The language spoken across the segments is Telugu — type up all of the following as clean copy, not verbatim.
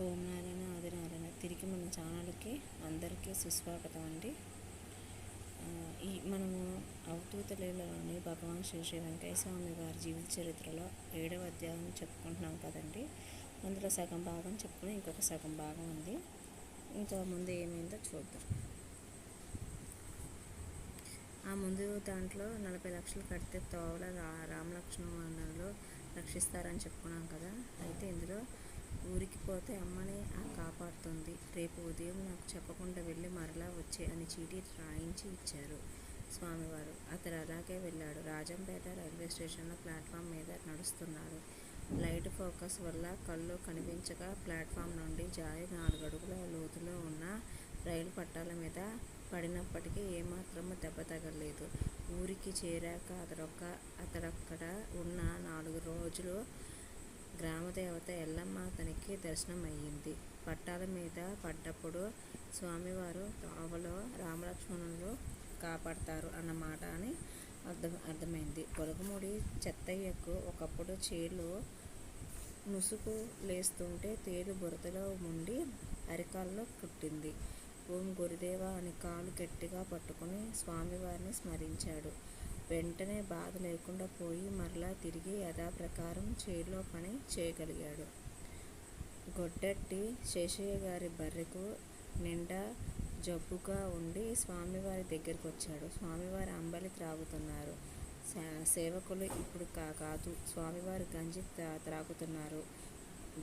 ఓం నారాయణ ఆది నారాయణ. తిరిగి మన ఛానల్కి అందరికీ సుస్వాగతం అండి. మనము అవధూత లీలలోని భగవాన్ శ్రీ వెంకయ్య స్వామి వారి జీవిత చరిత్రలో 7వ అధ్యాయం చెప్పుకుంటున్నాం కదండి. అందులో సగం భాగం చెప్పుకుని ఇంకొక సగం భాగం ఉంది. ఇంకా ముందు ఏమైందో చూద్దాం. ఆ ముందు దాంట్లో 40 లక్షలు కడితే తోవల రామలక్ష్మణులు రక్షిస్తారని చెప్పుకున్నాం కదా. అయితే ఇందులో ఊరికి పోతే అమ్మని కాపాడుతుంది, రేపు ఉదయం నాకు చెప్పకుండా వెళ్ళి మరలా వచ్చే అని చీటీ రాయించి ఇచ్చారు స్వామివారు. అతడు అలాగే వెళ్ళాడు. రాజంపేట రైల్వే స్టేషన్లో ప్లాట్ఫామ్ మీద నడుస్తున్నాడు. లైట్ ఫోకస్ వల్ల కళ్ళు కనిపించక ప్లాట్ఫామ్ నుండి జారి 4 అడుగుల లోతులో ఉన్న రైలు పట్టాల మీద పడినప్పటికీ ఏమాత్రము దెబ్బ తగలలేదు. ఊరికి చేరాక అతడక్కడ ఉన్న 4 రోజులు గ్రామదేవత ఎల్లమ్మ అతనికి దర్శనం అయ్యింది. పట్టాల మీద పడ్డప్పుడు స్వామివారు తావలో రామలక్ష్మణులు కాపాడతారు అన్నమాట అని అర్థమైంది. గొలగముడి చెత్తయ్యకు ఒకప్పుడు చేలు ముసుగు లేస్తుంటే తేలు బురదలో ముండి అరికాల్లో కుట్టింది. ఓం గురుదేవ అని కాలు గట్టిగా పట్టుకుని స్వామివారిని స్మరించాడు. వెంటనే బాధ లేకుండా పోయి మరలా తిరిగి యథాప్రకారం చేలో పని చేయగలిగాడు. గొడ్డట్టి శేషయ్య గారి బర్రెకు నిండా జబ్బుగా ఉండి స్వామివారి దగ్గరికి వచ్చాడు. స్వామివారి అంబలి త్రాగుతున్నారు. సేవకులు ఇప్పుడు కాదు, స్వామివారి గంజి త్రాగుతున్నారు,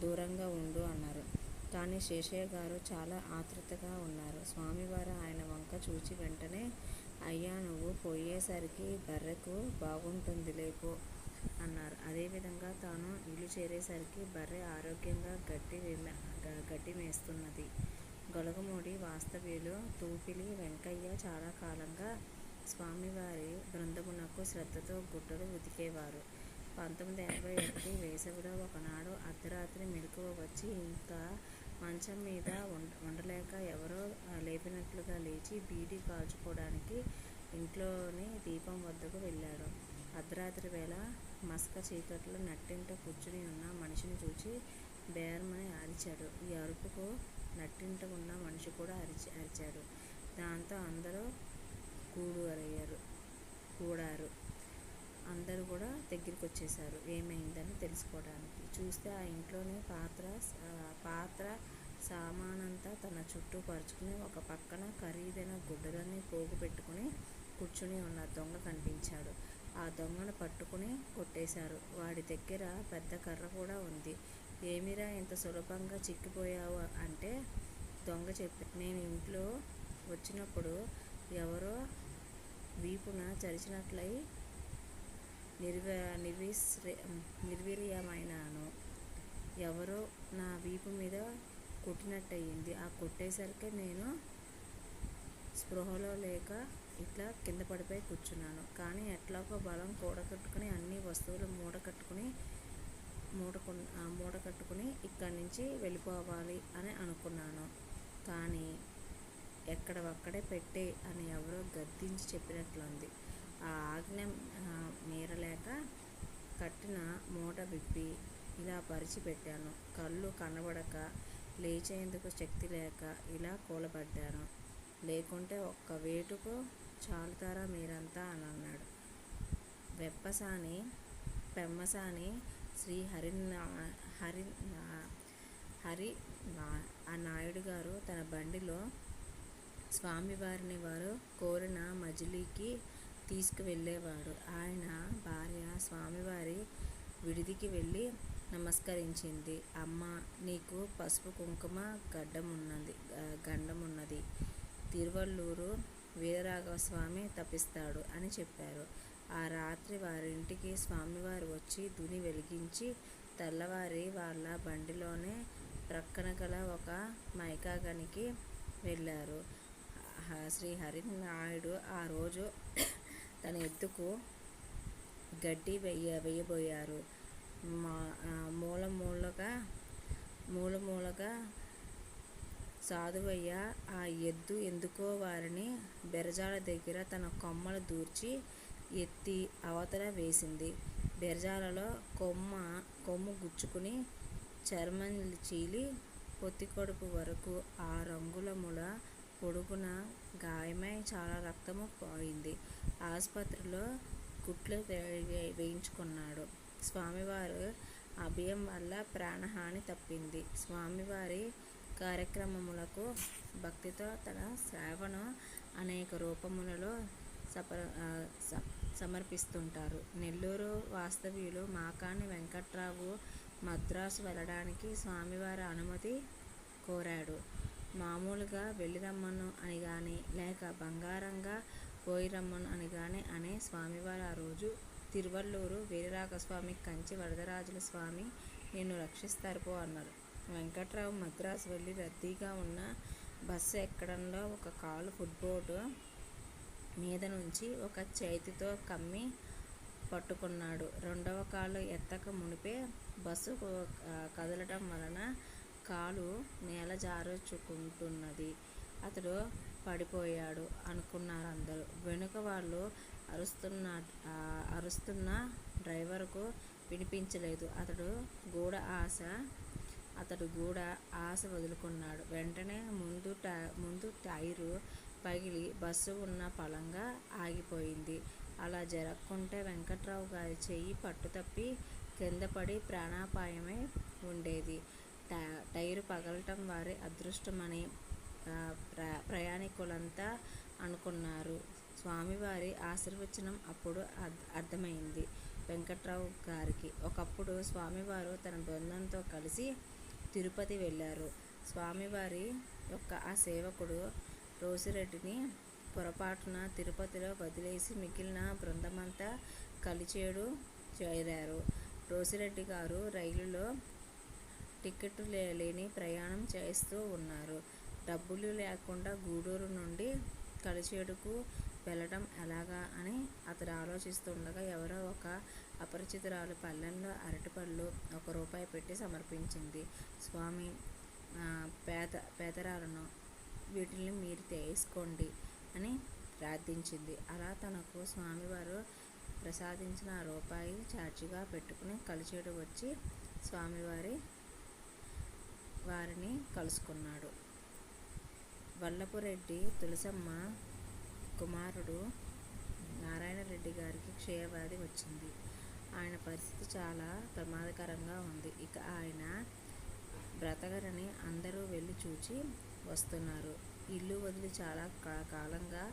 దూరంగా ఉండు అన్నారు. కానీ శేషయ్య గారు చాలా ఆతృతగా ఉన్నారు. స్వామివారు ఆయన వంక చూచి వెంటనే, అయ్యా నువ్వు పోయేసరికి బర్రెకు బాగుంటుంది లేపో అన్నారు. అదేవిధంగా తాను ఇల్లు చేరేసరికి బర్రె ఆరోగ్యంగా గడ్డి మేస్తున్నది. గొలగమూడి వాస్తవ్యులు తూపిలి వెంకయ్య చాలా కాలంగా స్వామివారి బృందమునకు శ్రద్ధతో గుడ్డలు ఉతికేవారు. 1981 వేసవిలో ఒకనాడు అర్ధరాత్రి మెలకువ వచ్చి ఇంకా మంచం మీద ఉండలేక ఎవరో లేపినట్లుగా లేచి బీడీ కాల్చుకోవడానికి ఇంట్లోని దీపం వద్దకు వెళ్ళాడు. అర్ధరాత్రి వేళ మసక చీకట్లో నట్టింట కూర్చుని ఉన్న మనిషిని చూచి బేరమని అరిచాడు. ఈ అరుపుకు నట్టింట ఉన్న మనిషి కూడా అరిచాడు. దాంతో అందరూ కూడారు. అందరూ కూడా దగ్గరికి వచ్చేశారు ఏమైందని తెలుసుకోవడానికి. చూస్తే ఆ ఇంట్లోనే పాత్ర సామానంతా తన చుట్టూ పరుచుకుని ఒక పక్కన ఖరీదైన గుడ్డలన్నీ పోగు పెట్టుకుని కూర్చుని ఉన్న దొంగ కనిపించాడు. ఆ దొంగను పట్టుకుని కొట్టేశారు. వాడి దగ్గర పెద్ద కర్ర కూడా ఉంది. ఏమిరా ఇంత సులభంగా చిక్కిపోయావు అంటే దొంగ చెప్పి, నేను ఇంట్లో వచ్చినప్పుడు ఎవరో వీపున చరిచినట్లయి నిర్వీర్యమైనాను. ఎవరో నా వీపు మీద కొట్టినట్టయింది. ఆ కొట్టేసరికి నేను స్పృహలో లేక ఇట్లా కింద పడిపోయి కూర్చున్నాను. కానీ ఎట్లాగో బలం కూడగట్టుకుని అన్ని వస్తువులు మూట కట్టుకుని ఇక్కడి నుంచి వెళ్ళిపోవాలి అని అనుకున్నాను. కానీ ఎక్కడవక్కడే పెట్టే అని ఎవరో గద్దించి చెప్పినట్లుంది. ఆ ఆజ్ఞ మీరలేక కట్టిన మూట విప్పి ఇలా పరిచి పెట్టాను. కళ్ళు కనబడక లేచేందుకు శక్తి లేక ఇలా కూలబడ్డాను. లేకుంటే ఒక్క వేటుకు చాలుతారా మీరంతా అని అన్నాడు. పెమ్మసాని శ్రీ హరి నాయుడు గారు తన బండిలో స్వామివారిని వారు కోరిన మజిలీకి తీసుకువెళ్ళేవాడు. ఆయన భార్య స్వామివారి విడిదికి వెళ్ళి నమస్కరించింది. అమ్మా, నీకు పసుపు కుంకుమ గండమున్నది. తిరువల్లూరు వీరరాఘవస్వామి తప్పిస్తాడు అని చెప్పారు. ఆ రాత్రి వారింటికి స్వామివారు వచ్చి దుని వెలిగించి తెల్లవారి వాళ్ళ బండిలోనే ప్రక్కన గల ఒక మైకాగనికి వెళ్ళారు. శ్రీ హరినాయుడు ఆ రోజు తన ఎద్దుకు గడ్డి వేయబోయారు. మూలగా సాధువయ్య ఆ ఎద్దు ఎందుకో వారిని బెరజాల దగ్గర తన కొమ్మలు దూర్చి ఎత్తి అవతల వేసింది. బెరజాలలో కొమ్ము గుచ్చుకుని చర్మం చీలి పొత్తికడుపు వరకు 6 అంగుళముల పొడుగున గాయమై చాలా రక్తము పోయింది. ఆసుపత్రిలో కుట్లు వేయించుకున్నాడు. స్వామివారి అభయం వల్ల ప్రాణహాని తప్పింది. స్వామివారి కార్యక్రమములకు భక్తితో తన సేవను అనేక రూపములలో సమర్పిస్తుంటారు. నెల్లూరు వాస్తవ్యులు మాకాణి వెంకట్రావు మద్రాసు వెళ్ళడానికి స్వామివారి అనుమతి కోరాడు. మామూలుగా వెళ్ళిరమ్మను అని గాని, లేక బంగారంగా పోయిరమ్మను అని గాని అనే స్వామివారు ఆ రోజు తిరువళ్ళూరు వీరరాఘవస్వామి, కంచి వరదరాజుల స్వామి నిన్ను రక్షిస్తారు పో అన్నారు. వెంకట్రావు మద్రాసు వెళ్ళి రద్దీగా ఉన్న బస్సు ఎక్కడంలో ఒక కాలు ఫుట్బోర్డు మీద నుంచి ఒక చేతితో కమ్మి పట్టుకున్నాడు. రెండవ కాలు ఎత్తక మునిపే బస్సు కదలటం వలన కాలు నేల జారుచుకుంటున్నది. అతడు పడిపోయాడు అనుకున్నారందరూ. వెనుక వాళ్ళు అరుస్తున్న డ్రైవరుకు వినిపించలేదు. అతడు గూడ ఆశ వదులుకున్నాడు. వెంటనే ముందు టైరు పగిలి బస్సు ఉన్న పళంగా ఆగిపోయింది. అలా జరక్కుంటే వెంకట్రావు గారి చెయ్యి పట్టుతప్పి కిందపడి ప్రాణాపాయమై ఉండేది. టైరు పగలటం వారి అదృష్టమని ప్రయాణికులంతా అనుకున్నారు. స్వామివారి ఆశీర్వచనం అప్పుడు అర్థమైంది వెంకట్రావు గారికి. ఒకప్పుడు స్వామివారు తన బృందంతో కలిసి తిరుపతి వెళ్ళారు. స్వామివారి యొక్క ఆ సేవకుడు రోసిరెడ్డిని పొరపాటున తిరుపతిలో వదిలేసి మిగిలిన బృందమంతా కలిచేడు చేరారు. రోసిరెడ్డి గారు రైలులో టికెట్టు లేని ప్రయాణం చేస్తూ ఉన్నారు. డబ్బులు లేకుండా గూడూరు నుండి కలిచేడుకు వెళ్ళడం ఎలాగా అని అతడు ఆలోచిస్తుండగా ఎవరో ఒక అపరిచితురాలు పళ్ళెంలో అరటిపళ్ళు ₹1 పెట్టి సమర్పించింది. స్వామి, పేదరాలను, వీటిని మీరు తీసుకోండి అని ప్రార్థించింది. అలా తనకు స్వామివారు ప్రసాదించిన ₹1 ఛార్జీగా పెట్టుకుని కలిచేడు వచ్చి వారిని కలుసుకున్నాడు. వల్లపురెడ్డి తులసమ్మ కుమారుడు నారాయణరెడ్డి గారికి క్షయవ్యాధి వచ్చింది. ఆయన పరిస్థితి చాలా ప్రమాదకరంగా ఉంది. ఇక ఆయన బ్రతకరని అందరూ వెళ్ళి చూచి వస్తున్నారు. ఇల్లు వదిలి చాలా కాలంగా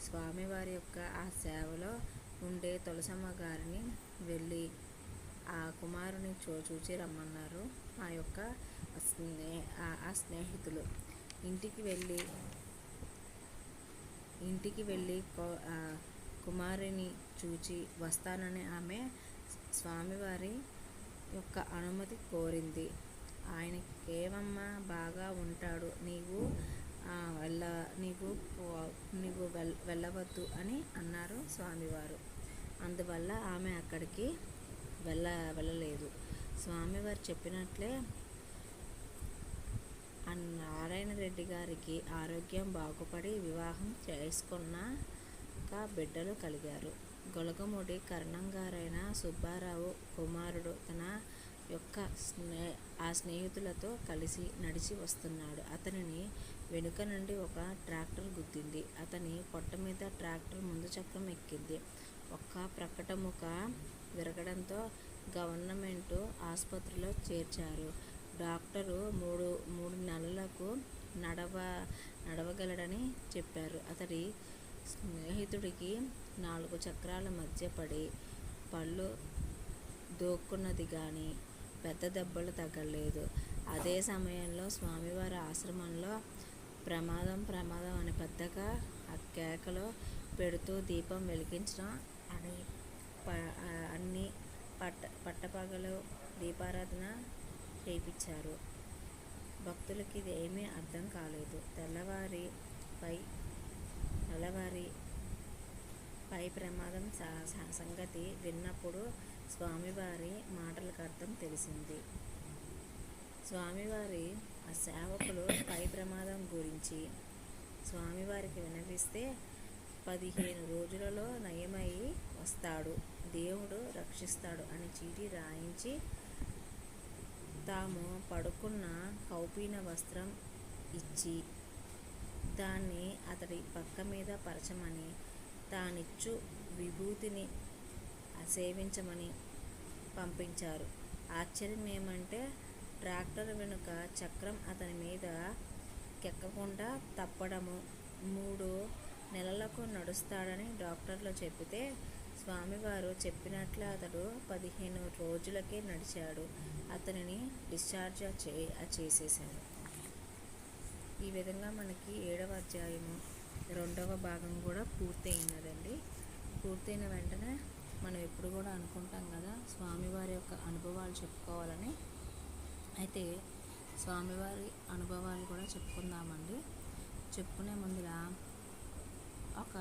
స్వామివారి యొక్క ఆ సేవలో ఉండే తులసమ్మ గారిని వెళ్ళి ఆ కుమారుని చూచి రమ్మన్నారు ఆ స్నేహితులు. ఇంటికి వెళ్ళి కుమారుని చూచి వస్తానని ఆమె స్వామివారి యొక్క అనుమతి కోరింది. ఆయనకేమమ్మా, బాగా ఉంటాడు, నీవు వెళ్ళవద్దు అని అన్నారు స్వామివారు. అందువల్ల ఆమె అక్కడికి వెళ్ళలేదు. స్వామివారు చెప్పినట్లే నారాయణరెడ్డి గారికి ఆరోగ్యం బాగుపడి వివాహం చేసుకున్నాక బిడ్డలు కలిగారు. గొలగముడి కరణంగారైన సుబ్బారావు కుమారుడు తన యొక్క ఆ స్నేహితులతో కలిసి నడిచి వస్తున్నాడు. అతనిని వెనుక నుండి ఒక ట్రాక్టర్ గుద్దింది. అతని పొట్ట మీద ట్రాక్టర్ ముందు చక్రం ఎక్కింది. ఒక్క ప్రక్కటముక విరగడంతో గవర్నమెంటు ఆసుపత్రిలో చేర్చారు. డాక్టరు 3 నెలలకు నడవగలడని చెప్పారు. అతడి స్నేహితుడికి 4 చక్రాల మధ్య పడి పళ్ళు దోక్కున్నది గాని పెద్ద దెబ్బలు తగలలేదు. అదే సమయంలో స్వామివారి ఆశ్రమంలో ప్రమాదం అని పెద్దగా కేకలు పెడుతూ దీపం వెలిగించడం అన్ని పట్టపగలు దీపారాధన చేయించారు. భక్తులకి ఇది ఏమీ అర్థం కాలేదు. తెల్లవారి పై ప్రమాదం సంగతి విన్నప్పుడు స్వామివారి మాటలకు అర్థం తెలిసింది. స్వామివారి ఆ సేవకులు పై ప్రమాదం గురించి స్వామివారికి విన్నవిస్తే 15 రోజులలో నయమై వస్తాడు, దేవుడు రక్షిస్తాడు అని చీటీ రాయించి తాము పడుకున్న కౌపీన వస్త్రం ఇచ్చి దాన్ని అతడి పక్క మీద పరచమని, తానిచ్చు విభూతిని సేవించమని పంపించారు. ఆశ్చర్యం ఏమంటే ట్రాక్టర్ వెనుక చక్రం అతని మీద కెక్కకుండా తప్పడము. 3 నెలలకు నడుస్తాడని డాక్టర్లు చెబితే స్వామివారు చెప్పినట్లే అతడు 15 రోజులకే నడిచాడు. అతనిని డిశ్చార్జ్ చేసేశారు. ఈ విధంగా మనకి 7వ అధ్యాయము 2వ భాగం కూడా పూర్తయినదండి. పూర్తయిన వెంటనే మనం ఎప్పుడు కూడా అనుకుంటాం కదా స్వామివారి యొక్క అనుభవాలు చెప్పుకోవాలని. అయితే స్వామివారి అనుభవాలు కూడా చెప్పుకుందామండి. చెప్పుకునే ముందుగా ఒక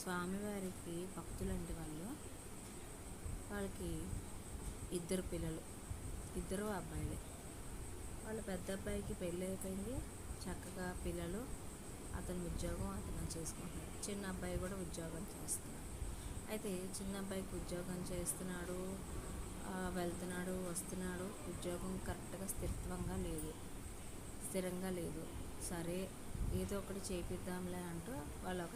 స్వామివారికి భక్తులంటి వాళ్ళకి 2 పిల్లలు, 2 అబ్బాయిలే. వాళ్ళ పెద్ద అబ్బాయికి పెళ్ళి అయిపోయింది, చక్కగా పిల్లలు, అతని ఉద్యోగం అతను చేసుకుంటున్నాడు. చిన్న అబ్బాయి కూడా ఉద్యోగం చేస్తున్నాడు. అయితే చిన్న అబ్బాయికి ఉద్యోగం చేస్తున్నాడు, వెళ్తున్నాడు, వస్తున్నాడు. ఉద్యోగం కరెక్ట్గా స్థిరంగా లేదు. సరే ఏదో ఒకటి చేపిద్దాంలే అంటూ వాళ్ళు ఒక